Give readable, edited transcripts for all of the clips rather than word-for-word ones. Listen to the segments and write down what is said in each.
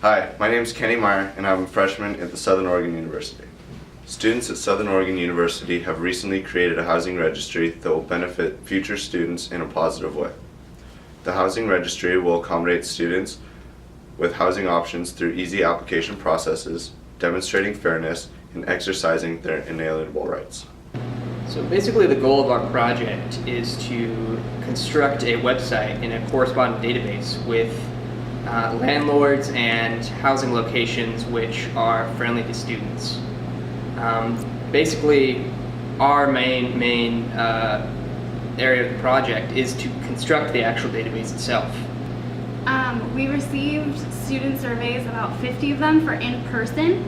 Hi, my name is Kenny Meyer and I'm a freshman at the Southern Oregon University. Students at Southern Oregon University have recently created a housing registry that will benefit future students in a positive way. The housing registry will accommodate students with housing options through easy application processes, demonstrating fairness, and exercising their inalienable rights. So basically the goal of our project is to construct a website in a corresponding database with landlords and housing locations which are friendly to students. Basically, our main area of the project is to construct the actual database itself. We received student surveys, about 50 of them for in-person,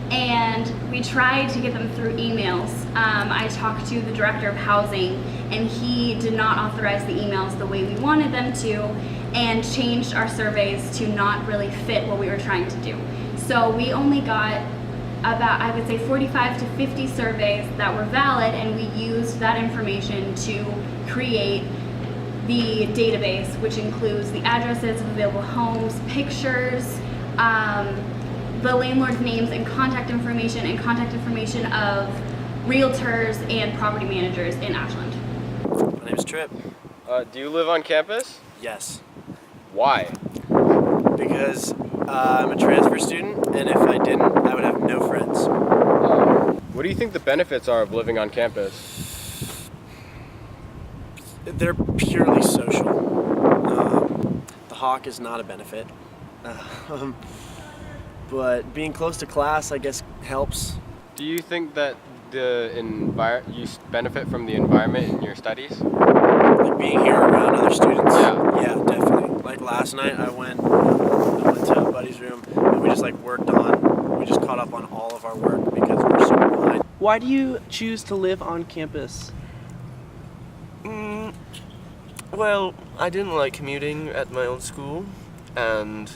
and we tried to get them through emails. I talked to the director of housing, and he did not authorize the emails the way we wanted them to, and changed our surveys to not really fit what we were trying to do. So we only got about, I would say, 45 to 50 surveys that were valid, and we used that information to create the database, which includes the addresses of available homes, pictures, the landlord's names and contact information of realtors and property managers in Ashland. My name's Trip. Do you live on campus? Yes. Why? Because I'm a transfer student, and if I didn't, I would have no friends. What do you think the benefits are of living on campus? They're purely social. The hawk is not a benefit. But being close to class, I guess, helps. Do you think that you benefit from the environment in your studies? Like being here around other students? Yeah. Yeah, definitely. Like last night, I went to a buddy's room, and we just we just caught up on all of our work because we're super behind. Why do you choose to live on campus? Well, I didn't like commuting at my old school, and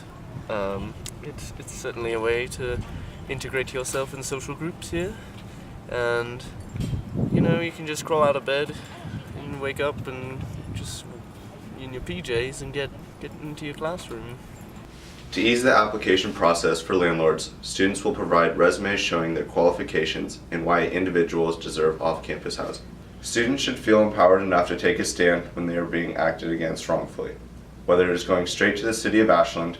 it's certainly a way to integrate yourself in social groups here. And, you can just crawl out of bed and wake up and just in your PJs and get into your classroom. To ease the application process for landlords, students will provide resumes showing their qualifications and why individuals deserve off-campus housing. Students should feel empowered enough to take a stand when they are being acted against wrongfully, whether it is going straight to the city of Ashland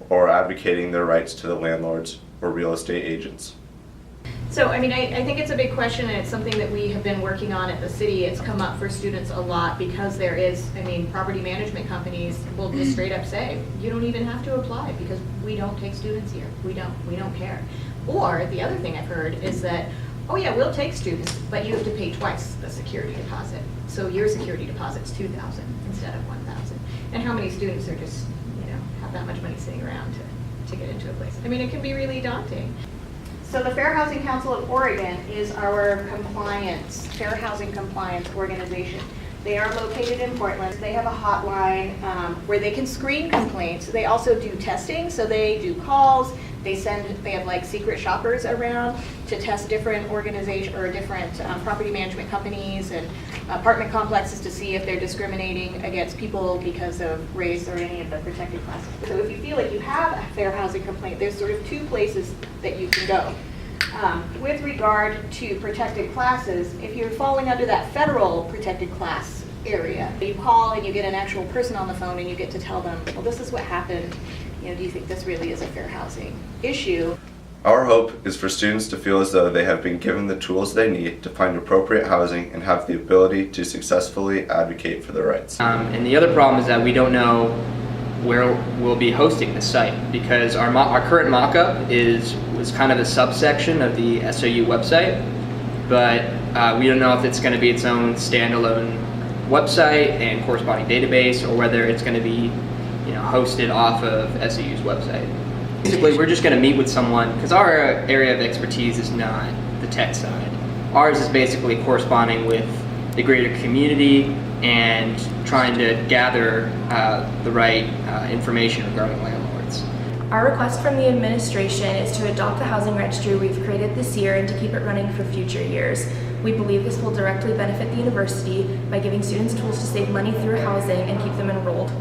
or advocating their rights to the landlords or real estate agents. So, I think it's a big question, and it's something that we have been working on at the city. It's come up for students a lot because there is, property management companies will just straight up say, you don't even have to apply because we don't take students here. We don't care. Or the other thing I've heard is that, oh yeah, we'll take students, but you have to pay twice the security deposit. So your security deposit's $2,000 instead of $1,000. And how many students are just, have that much money sitting around to get into a place? It can be really daunting. So the Fair Housing Council of Oregon is our fair housing compliance organization. They are located in Portland. They have a hotline where they can screen complaints. They also do testing, so they do calls. They have like secret shoppers around to test different organizations or different property management companies and apartment complexes to see if they're discriminating against people because of race or any of the protected classes. So if you feel like you have a fair housing complaint, there's sort of two places that you can go. With regard to protected classes, if you're falling under that federal protected class area, you call and you get an actual person on the phone and you get to tell them, well, this is what happened. Do you think this really is a fair housing issue? Our hope is for students to feel as though they have been given the tools they need to find appropriate housing and have the ability to successfully advocate for their rights. And the other problem is that we don't know where we'll be hosting the site because our current mock-up was kind of a subsection of the SOU website, but we don't know if it's going to be its own standalone website and corresponding database, or whether it's going to be hosted off of SOU's website. Basically, we're just going to meet with someone, because our area of expertise is not the tech side. Ours is basically corresponding with the greater community and trying to gather the right information regarding landlords. Our request from the administration is to adopt the housing registry we've created this year and to keep it running for future years. We believe this will directly benefit the university by giving students tools to save money through housing and keep them enrolled.